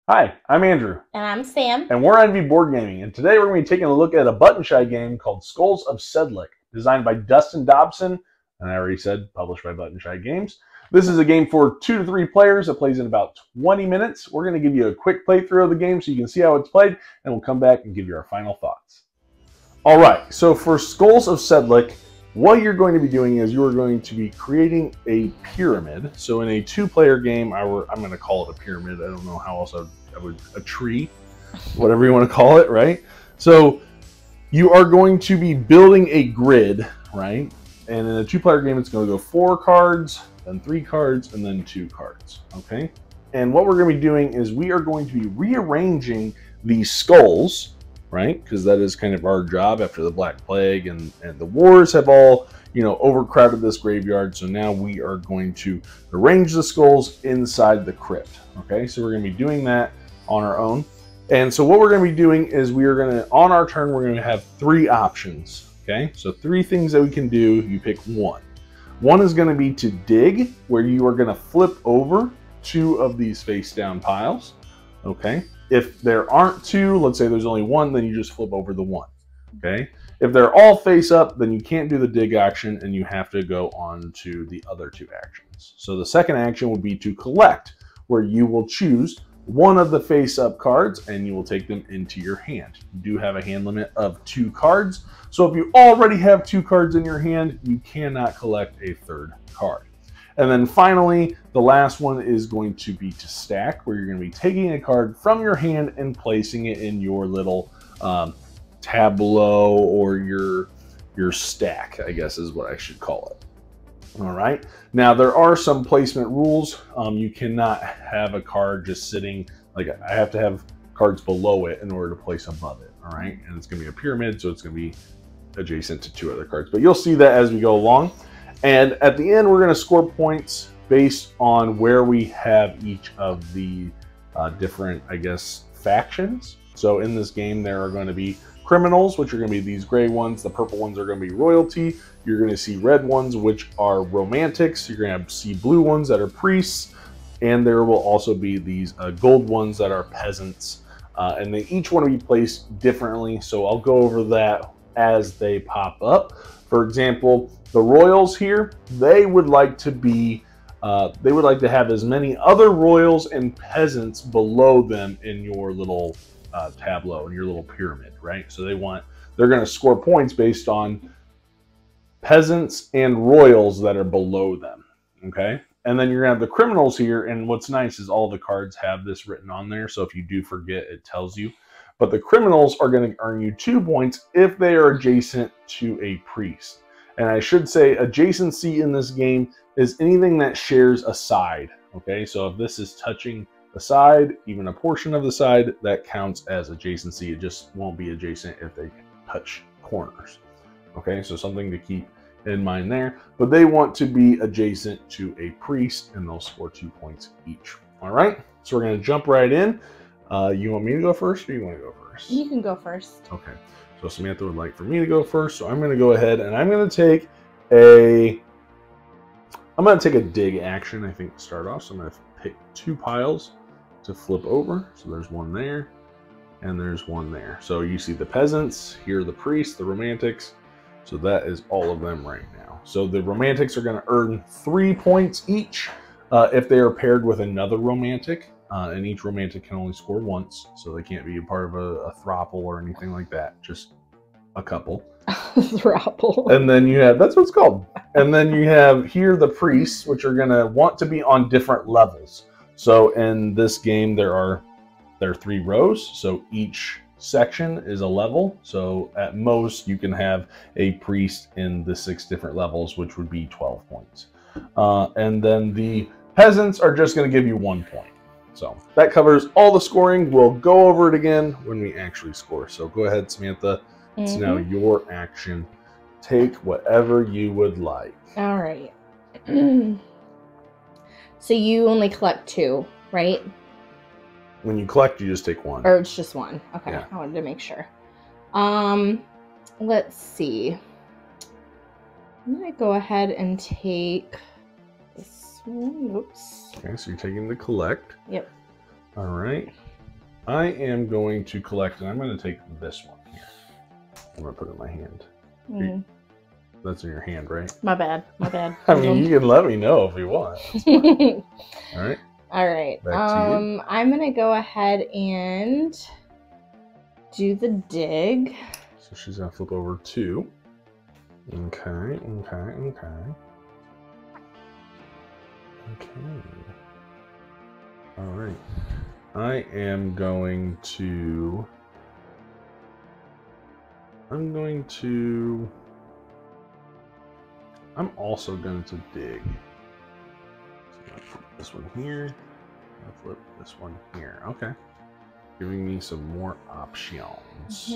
Hi, I'm Andrew. And I'm Sam. And we're Envy Board Gaming. And today we're going to be taking a look at a button shy game called Skulls of Sedlec, designed by Dustin Dobson, and I already said published by Button Shy Games. This is a game for 2 to 3 players. It plays in about 20 minutes. We're going to give you a quick playthrough of the game so you can see how it's played, and we'll come back and give you our final thoughts. All right, so for Skulls of Sedlec, what you're going to be doing is you're going to be creating a pyramid. So in a 2-player game, I'm going to call it a pyramid. I don't know how else I would a tree, whatever you want to call it, right? So you are going to be building a grid, right? And in a 2-player game, it's going to go 4 cards, then 3 cards, and then 2 cards, okay? And what we're going to be doing is we are going to be rearranging these skulls, right? Because that is kind of our job after the Black Plague and the wars have all, overcrowded this graveyard. So now we are going to arrange the skulls inside the crypt. Okay, so we're going to be doing that on our own. And so what we're going to be doing is we are going to, on our turn, we're going to have 3 options. Okay, so 3 things that we can do. You pick one. One is going to be to dig, where you are going to flip over 2 of these face down piles. Okay. If there aren't 2, let's say there's only 1, then you just flip over the 1, okay? If they're all face up, then you can't do the dig action and you have to go on to the other 2 actions. So the second action would be to collect, where you will choose one of the face up cards and you will take them into your hand. You do have a hand limit of 2 cards. So if you already have 2 cards in your hand, you cannot collect a 3rd card. And then finally, the last one is going to be to stack, where you're going to be taking a card from your hand and placing it in your little tableau, or your stack, I guess is what I should call it. All right. Now, there are some placement rules. You cannot have a card just sitting, like I have to have cards below it in order to place above it. All right. And it's going to be a pyramid, so it's going to be adjacent to 2 other cards. But you'll see that as we go along. And at the end, we're going to score points based on where we have each of the different, I guess, factions. So in this game, there are going to be criminals, which are going to be these gray ones. The purple ones are going to be royalty. You're going to see red ones, which are romantics. You're going to see blue ones that are priests. And there will also be these gold ones that are peasants. And they each want to be placed differently. So I'll go over that as they pop up. For example, the royals here, they would like to have as many other royals and peasants below them in your little tableau, in your little pyramid, right? So they're going to score points based on peasants and royals that are below them, okay? And then you're going to have the criminals here, and what's nice is all the cards have this written on there, so if you do forget, it tells you. But the criminals are going to earn you 2 points if they are adjacent to a priest. And I should say adjacency in this game is anything that shares a side, okay? So if this is touching a side, even a portion of the side, that counts as adjacency. It just won't be adjacent if they touch corners, okay? So something to keep in mind there. But they want to be adjacent to a priest, and they'll score 2 points each. All right, so we're going to jump right in. You want me to go first, or you want to go first? You can go first. Okay. So Samantha would like for me to go first, so I'm going to go ahead and I'm going to take a dig action, I think, to start off. So I'm going to pick 2 piles to flip over. So there's one there, and there's one there. So you see the peasants, here are the priests, the romantics. So that is all of them right now. So the romantics are going to earn 3 points each if they are paired with another romantic. And each romantic can only score once, so they can't be a part of a throuple or anything like that, just a couple. Throuple. And then you have, that's what it's called. And then you have here the priests, which are going to want to be on different levels. So in this game, there are 3 rows, so each section is a level. So at most, you can have a priest in the 6 different levels, which would be 12 points. And then the peasants are just going to give you 1 point. So that covers all the scoring. We'll go over it again when we actually score. So go ahead, Samantha. It's now your action. Take whatever you would like. All right. So you only collect 2, right? When you collect, you just take 1. Or it's just 1. Okay, Yeah. I wanted to make sure. Let's see. I'm going to go ahead and take this one. Oops. Okay, so you're taking the collect. Yep. All right. I am going to collect, and I'm going to take this one here. I'm going to put it in my hand. Mm. That's in your hand, right? My bad. My bad. I mean, you can let me know if you want. All right. All right. Back to you. I'm gonna go ahead and do the dig. So she's gonna flip over 2. Okay. All right. I am going to. I'm also going to dig. So I'm gonna flip this one here. I'll flip this one here. Okay. Giving me some more options.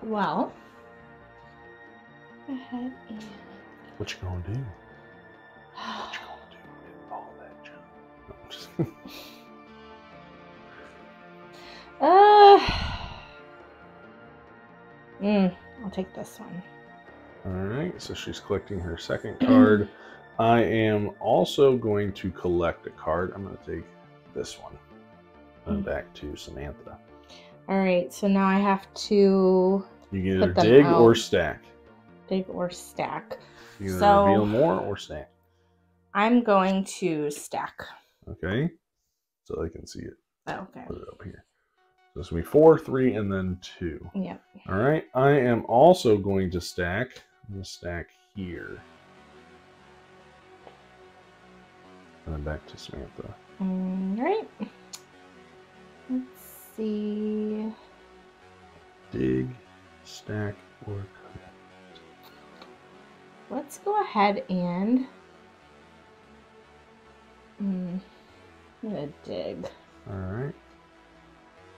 Well, go ahead and. What you gonna do? What you gonna do with all that junk? No, I'm just I'll take this one. All right, so she's collecting her second card. I am also going to collect a card. I'm going to take this one and back to Samantha. All right, so now I have to. You can either dig or stack. Dig or stack. You can either reveal more or stack. I'm going to stack. Okay, so I can see it. Oh, okay. Put it up here. So this will be 4, 3, and then 2. Yep. All right, I am also going to stack. I'm going to stack here. And then back to Samantha. All right. Let's see. Dig, stack, or collect. Let's go ahead and. I'm gonna dig. All right.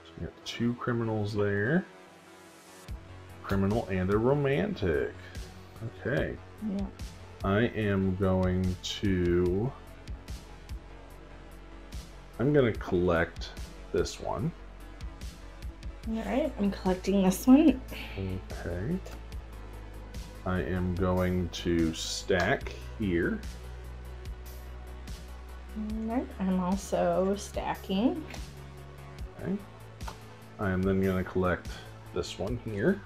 So we got 2 criminals there. Criminal and a romantic. Okay. Yeah. I am going to. I'm going to collect this one. All right. I'm collecting this one. Okay. I am going to stack here. All right. I'm also stacking. Okay. I am then going to collect this one here.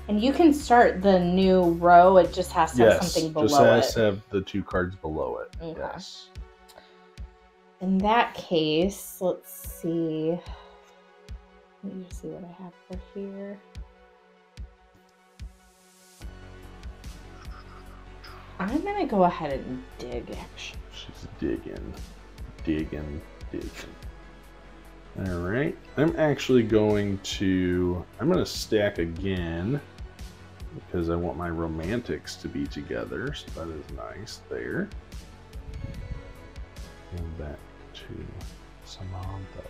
And you can start the new row. It just has to have something below it. Just has to have the 2 cards below it. Okay. Yes. In that case, let's see. Let me just see what I have for here. I'm gonna go ahead and dig, actually. She's digging. All right. I'm actually going to stack again because I want my romantics to be together. So that is nice there. And back to Samantha.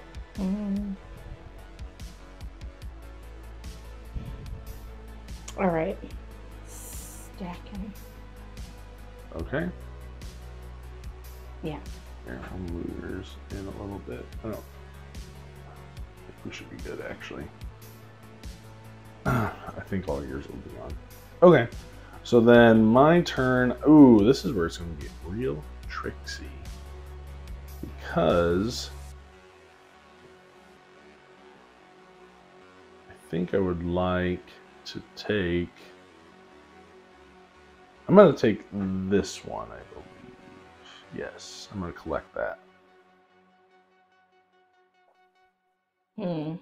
All right. Stacking. Okay. Yeah. Here, I'll move yours in a little bit. Oh. I think we should be good, actually. I think all yours will be on. Okay. So then my turn. Ooh, this is where it's going to get real tricksy. Because I think I would like to take. I'm going to take this one, I believe. Yes, I'm going to collect that. All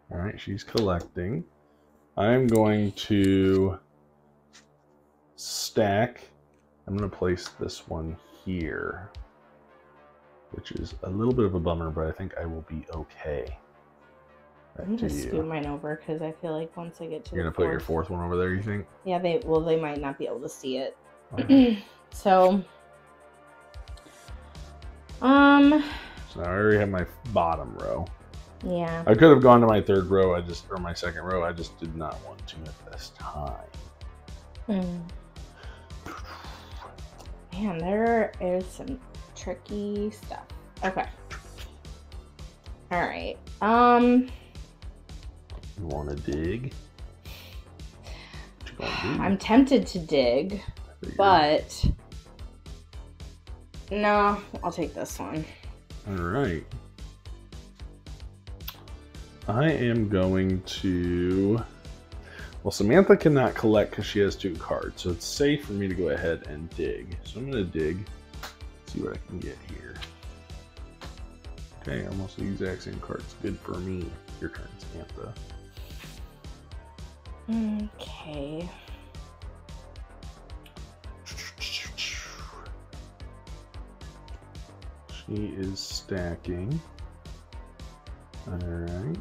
right, she's collecting. I'm going to stack. I'm going to place this one here, which is a little bit of a bummer, but I think I will be okay. I'm gonna scoot mine over because I feel like once I get to you're gonna put your 4th one over there, you think? Yeah, they might not be able to see it. Okay. So I already have my bottom row. Yeah. I could have gone to my 3rd row, or my 2nd row. I just did not want to at this time. Man, there is some tricky stuff. Okay. All right. You want to dig? What you gonna do? I'm tempted to dig, but no, I'll take this one. All right. I am going to... Well, Samantha cannot collect because she has 2 cards, so it's safe for me to go ahead and dig. So I'm going to dig, see what I can get here. Okay, almost the exact same cards. Good for me. Your turn, Samantha. Okay. She is stacking. Alright.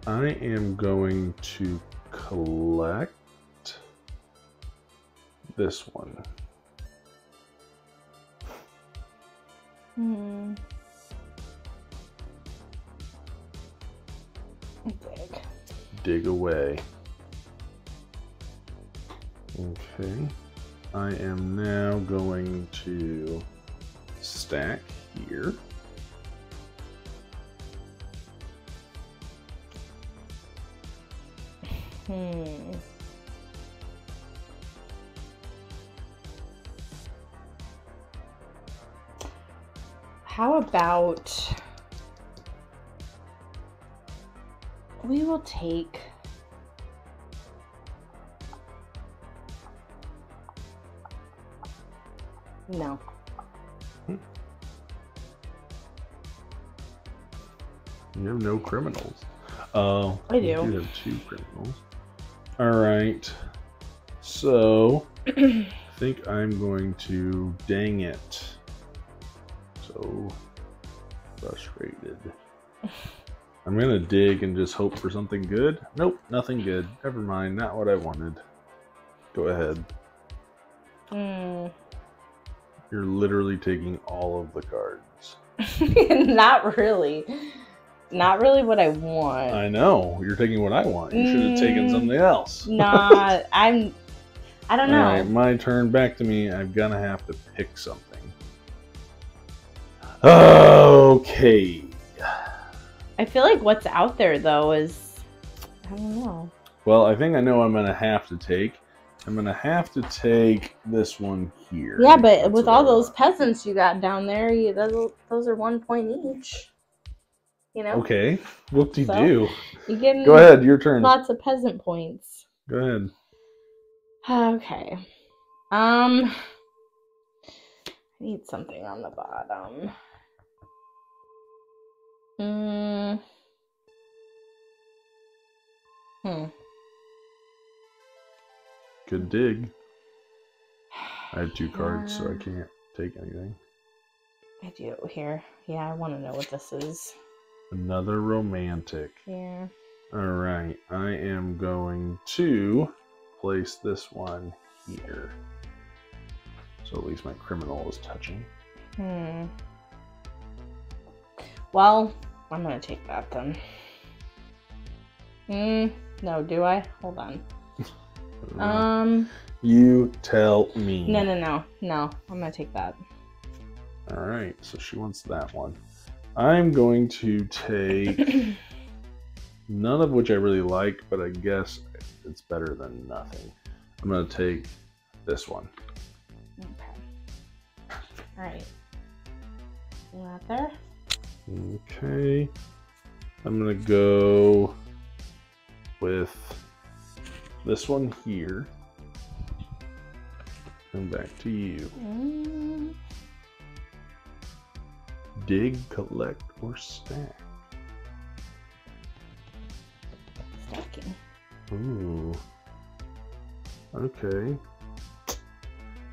I am going to collect this one. Dig. Dig away. Okay. I am now going to stack here. How about we will take no. You have no criminals. Oh, I do. You have 2 criminals. All right. So I think I'm going to dang it. So frustrated. I'm gonna dig and just hope for something good. Nope, nothing good. Never mind, not what I wanted. Go ahead. You're literally taking all of the cards. Not really. Not really what I want. I know. You're taking what I want. You should have taken something else. Nah, I don't know. Alright, my turn. Back to me. I'm gonna have to pick something. Okay. I feel like what's out there though is, I don't know. Well, I think I know what I'm gonna have to take. I'm gonna have to take this one here. Yeah, but that's with all those peasants you got down there, those are 1 point each. You know? Okay. Whoop-de-doo. You get Go ahead, your turn. Lots of peasant points. Go ahead. Okay. I need something on the bottom. Good dig. I have 2 cards, so I can't take anything. I do here. Yeah, I want to know what this is. Another romantic. Yeah. Alright, I am going to place this one here. So at least my criminal is touching. Well, I'm going to take that then. No, do I? Hold on. You tell me. No. I'm going to take that. Alright, so she wants that one. I'm going to take none of which I really like, but I guess it's better than nothing. I'm going to take this one. Okay. Alright. You out there? Okay. I'm going to go with this one here. And back to you. Dig, collect, or stack? Stacking. Ooh. Okay.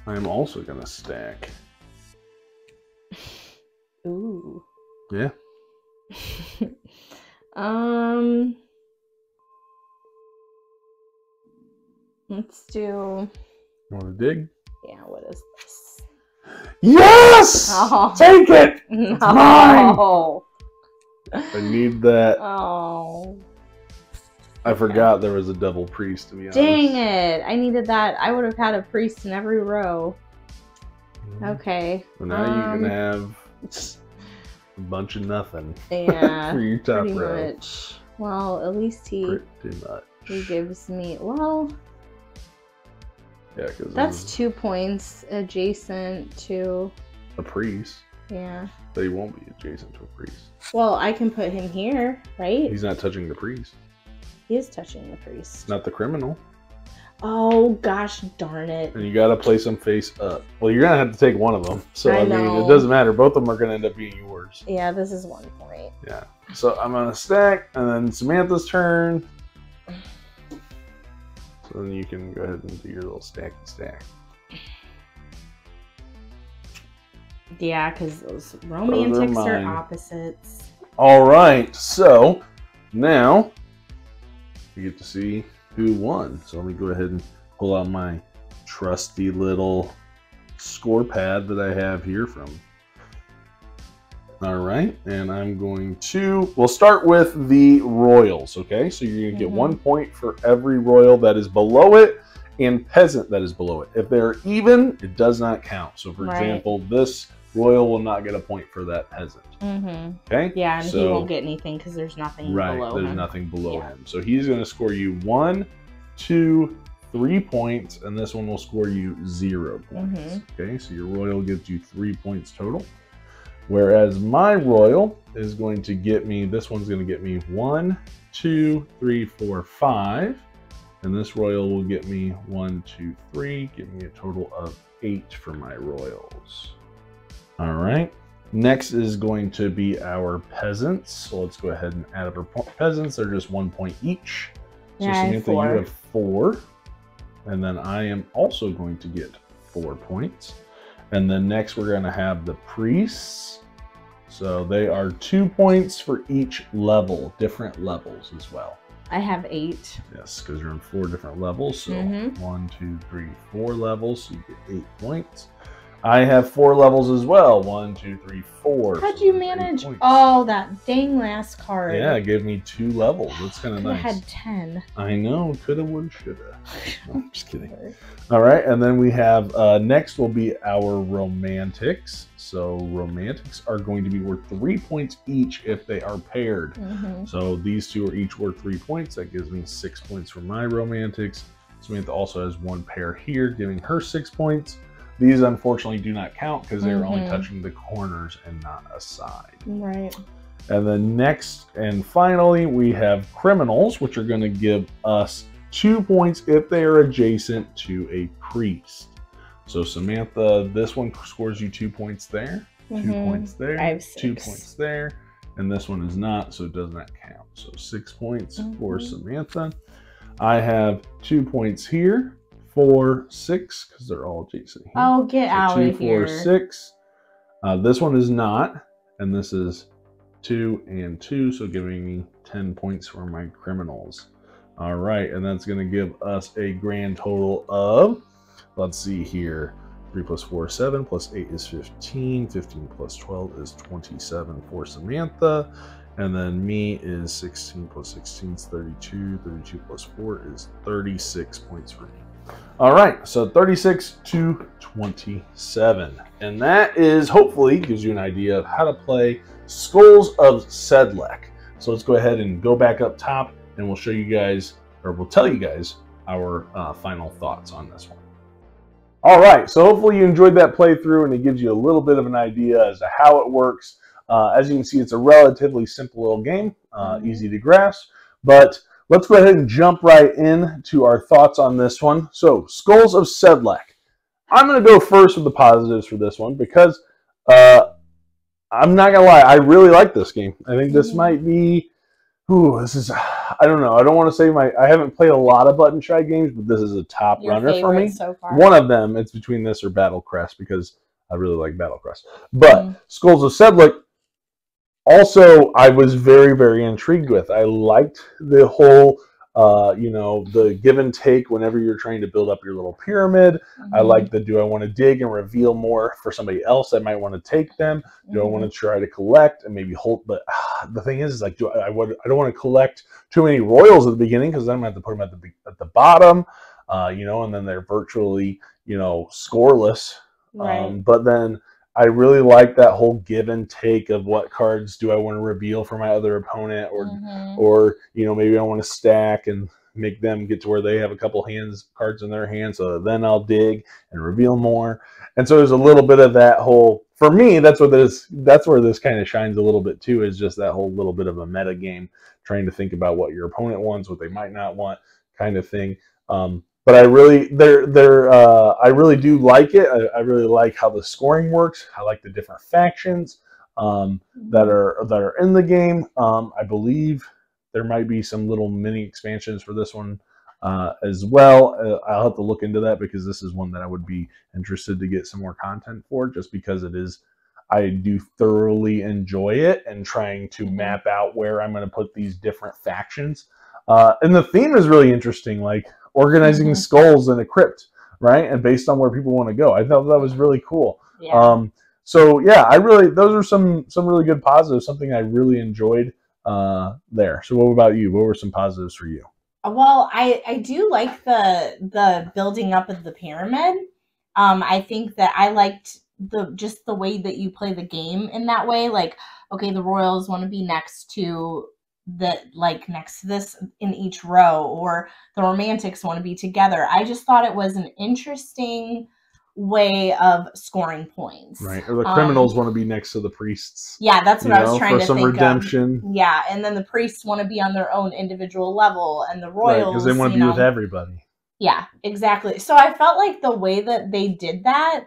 I'm also gonna stack. Ooh. Yeah. Let's do. You wanna dig? Yeah, what is this? Yes! Oh. Take it! No. It's mine! I need that. Oh. I forgot there was a double priest, to be honest. Dang it. I needed that. I would have had a priest in every row. Okay. So now you can have a bunch of nothing. Yeah. For your top pretty row. much. Well, at least he gives me, well, yeah, because that's 2 points adjacent to a priest. Yeah. But he won't be adjacent to a priest. Well, I can put him here, right? He's not touching the priest. He is touching the priest. Not the criminal. Oh, gosh darn it. And you got to place them face up. Well, you're going to have to take one of them. So, I mean, it doesn't matter. Both of them are going to end up being yours. Yeah, this is 1 point. Yeah. So I'm going to stack, and then Samantha's turn. So then you can go ahead and do your little stacky stack. Yeah, because those romantics are opposites. All right, so now you get to see who won. So let me go ahead and pull out my trusty little score pad that I have here from. All right, and I'm going to, we'll start with the royals, okay? So you're going to get 1 point for every royal that is below it and peasant that is below it. If they're even, it does not count. So for example, this royal will not get a point for that peasant. Okay? Yeah, and he won't get anything because there's nothing below him. There's nothing below him. So he's going to score you 1, 2, 3 points, and this one will score you 0 points. Okay, so your royal gives you 3 points total. Whereas my royal is going to get me, this one's going to get me 1, 2, 3, 4, 5. And this royal will get me 1, 2, 3, give me a total of 8 for my royals. All right. Next is going to be our peasants. So let's go ahead and add up our peasants. They're just 1 point each. So Samantha, you have 4. And then I am also going to get 4 points. And then next we're going to have the priests. So they are 2 points for each level, different levels as well. I have 8. Yes, because you're on 4 different levels. So 1, 2, 3, 4 levels. So you get 8 points. I have 4 levels as well. 1, 2, 3, 4. How'd you manage? Oh, that dang last card. Yeah, it gave me 2 levels. That's kind of nice. I had 10. I know. Coulda, woulda, shoulda. No, I'm just kidding. All right, and then we have next will be our romantics. So romantics are going to be worth 3 points each if they are paired. So these two are each worth 3 points. That gives me 6 points for my romantics. Samantha also has 1 pair here, giving her 6 points. These unfortunately do not count because they're only touching the corners and not a side. Right. And then next and finally, we have criminals, which are going to give us 2 points if they are adjacent to a priest. So Samantha, this one scores you 2 points there, 2 points there, I have 6. 2 points there, and this one is not, so it does not count. So 6 points for Samantha. I have 2 points here. 4, 6, because they're all adjacent here. Oh, get out of here. 2, 4, 6. This one is not, and this is 2 and 2, so giving me 10 points for my criminals. All right, and that's going to give us a grand total of, let's see here, 3 plus 4 is 7, plus 8 is 15, 15 plus 12 is 27 for Samantha, and then me is 16 plus 16 is 32, 32 plus 4 is 36 points for me. All right, so 36 to 27. And that is, hopefully, gives you an idea of how to play Skulls of Sedlec. So let's go ahead and go back up top, and we'll show you guys, or we'll tell you guys, our final thoughts on this one. All right, so hopefully you enjoyed that playthrough, and it gives you a little bit of an idea as to how it works. As you can see, it's a relatively simple little game, easy to grasp, but let's go ahead and jump right into our thoughts on this one. So, Skulls of Sedlec. I'm going to go first with the positives for this one because I'm not going to lie, I really like this game. I think this might be, I don't know. I don't want to say I haven't played a lot of Button Shy games, but this is a top runner for me. So far. One of them, it's between this or Battle Crest because I really like Battle Crest. But Skulls of Sedlec, also, I was very, very intrigued with. I liked the whole, the give and take whenever you're trying to build up your little pyramid. I like the, do I want to dig and reveal more for somebody else that might want to take them? Do I want to try to collect and maybe hold? But the thing is like, I don't want to collect too many royals at the beginning because then I'm going to have to put them at the bottom, and then they're virtually, scoreless. Right. But then I really like that whole give and take of what cards do I want to reveal for my other opponent, or maybe I want to stack and make them get to where they have a couple cards in their hand, so then I'll dig and reveal more. And so there's a little bit of that whole, for me, that's where this kind of shines a little bit too, is just that whole little bit of a meta game, trying to think about what your opponent wants, what they might not want, kind of thing. But I really, I really do like it. I really like how the scoring works. I like the different factions that are in the game. I believe there might be some little mini expansions for this one as well. I'll have to look into that, because this is one that I would be interested to get some more content for, just because I do thoroughly enjoy it, and trying to map out where I'm going to put these different factions. And the theme is really interesting, like organizing skulls in a crypt, right? And based on where people want to go. I thought that was really cool. Yeah. So yeah, those are some really good positives, something I really enjoyed there. So what about you? What were some positives for you? Well, I do like the building up of the pyramid. I think that I liked just the way that you play the game in that way. Like, okay, the royals want to be next to this in each row, or the romantics want to be together. I just thought it was an interesting way of scoring points. Right. Or the criminals want to be next to the priests. Yeah, that's what I was trying to think redemption. Yeah, and then the priests want to be on their own individual level, and the royals, because they want to be with everybody. Yeah, exactly. So I felt like the way that they did that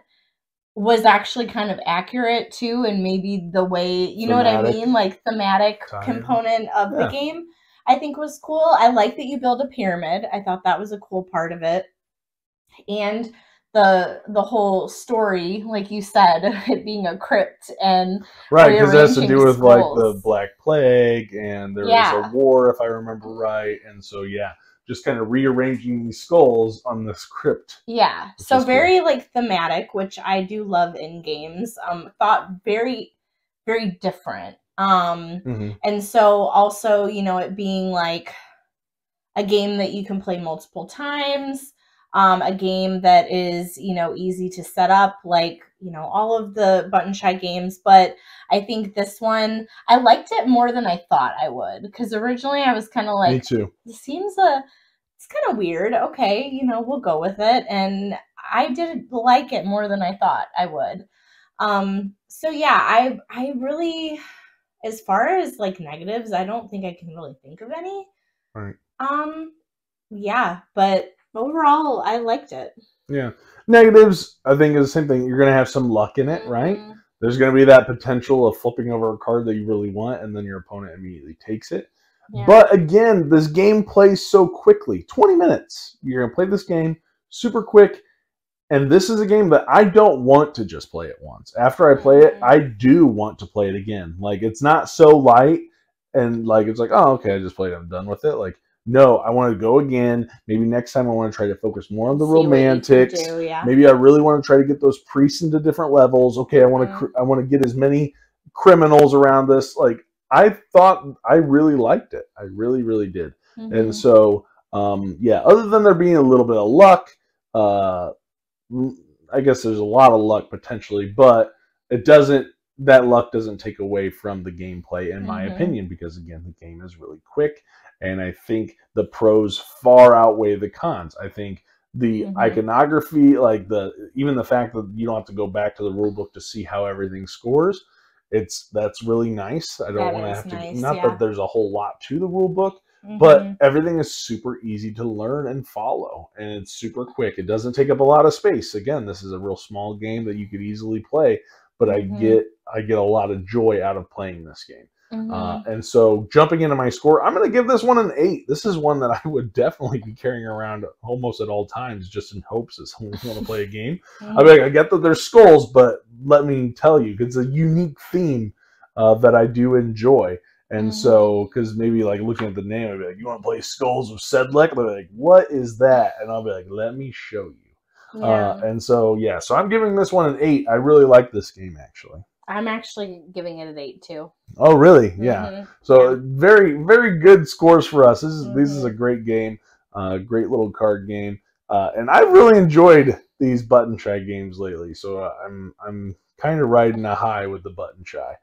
was actually kind of accurate too, and maybe the way, you know what I mean, like thematic component of the game, I think was cool. I like that you build a pyramid. I thought that was a cool part of it, and the whole story, like you said, it being a crypt, and right, because it has to do with like the Black Plague, and there was a war, if I remember right, and so just kind of rearranging these skulls on this crypt. Yeah, so very cool. Like thematic, which I do love in games. Thought very, very different. And so also, it being like a game that you can play multiple times, a game that is, easy to set up, like, all of the Button Shy games. But I think this one, I liked it more than I thought I would, because originally I was kind of like, me too. This seems it's kind of weird. Okay, we'll go with it. And I did like it more than I thought I would. So yeah, I really, as far as like negatives, I don't think I can really think of any. Right. Yeah, but overall, I liked it. Yeah. Negatives, I think, is the same thing. You're going to have some luck in it, right? There's going to be that potential of flipping over a card that you really want, and then your opponent immediately takes it. Yeah. But again, this game plays so quickly. 20 minutes. You're going to play this game super quick. And this is a game that I don't want to just play it once. After I play it, I do want to play it again. Like, it's not so light and like, it's like, oh, okay, I just played it, I'm done with it. Like, no, I want to go again. Maybe next time I want to try to focus more on the romantics. Maybe I really want to try to get those priests into different levels. Okay, I want to get as many criminals around this. Like, I thought I really liked it. I really, really did. And so, yeah, other than there being a little bit of luck, I guess there's a lot of luck potentially, but that luck doesn't take away from the gameplay, in my opinion, because again, the game is really quick, and I think the pros far outweigh the cons. I think the iconography, like even the fact that you don't have to go back to the rule book to see how everything scores, that's really nice. I don't want to have to, not that there's a whole lot to the rule book, but everything is super easy to learn and follow, and it's super quick. It doesn't take up a lot of space. Again, this is a real small game that you could easily play, but I get a lot of joy out of playing this game. And so jumping into my score, I'm going to give this one an 8. This is one that I would definitely be carrying around almost at all times, just in hopes that someone want to play a game. I mean, I get that there's skulls, but let me tell you, it's a unique theme that I do enjoy. And so, because maybe like looking at the name, I'd be like, you want to play Skulls of Sedlec? They're like, what is that? And I'll be like, let me show you. And so, yeah, so I'm giving this one an 8. I really like this game, actually. I'm actually giving it an 8 too. Oh, really? Yeah. So very, very good scores for us. This is a great game, great little card game. And I've really enjoyed these button shy games lately. So I'm kind of riding a high with the button shy.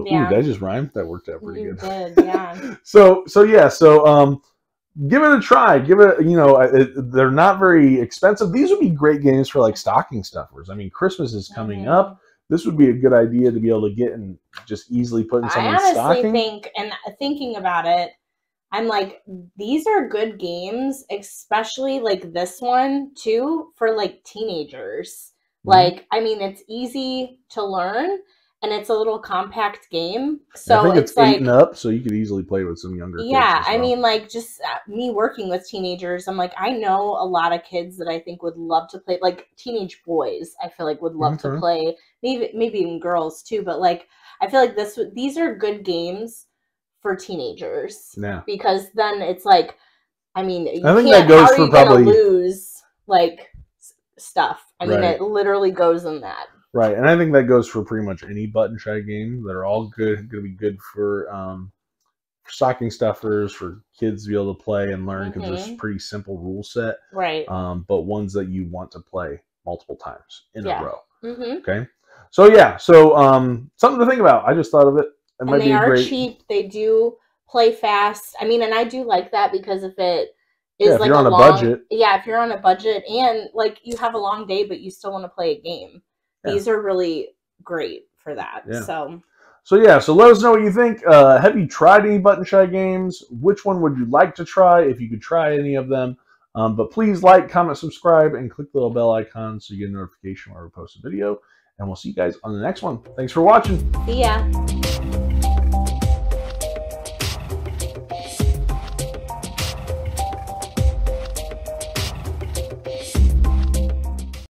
Yeah. Ooh, that just rhymed. That worked out pretty good. Did, yeah. So give it a try. Give it, they're not very expensive. These would be great games for like stocking stuffers. I mean, Christmas is coming up. This would be a good idea to be able to get and just easily put in someone's stocking. I honestly think, and thinking about it, I'm like, these are good games, especially like this one too, for like teenagers. Like, I mean, it's easy to learn. And it's a little compact game, so I think it's like 8 and up, so you could easily play with some younger kids. Yeah, as well. I mean, like, just me working with teenagers, I'm like, I know a lot of kids that I think would love to play, like teenage boys. I feel like would love to play, maybe even girls too. But like, I feel like these are good games for teenagers. Yeah, because then it's like, I mean, I think that goes for probably lose like stuff. I mean, it literally goes in that. Right, and I think that goes for pretty much any button shy game. They're all going to be good for stocking stuffers, for kids to be able to play and learn, because there's a pretty simple rule set. Right. But ones that you want to play multiple times in a row. Okay. So something to think about. I just thought of it. And they are cheap. They do play fast. I mean, and I do like that, because if it is if like you're on a budget. Yeah, if you're on a budget and like you have a long day, but you still want to play a game. These are really great for that. Yeah. So let us know what you think. Have you tried any button shy games? Which one would you like to try if you could try any of them? But please like, comment, subscribe, and click the little bell icon so you get a notification when we post a video. And we'll see you guys on the next one. Thanks for watching. See ya.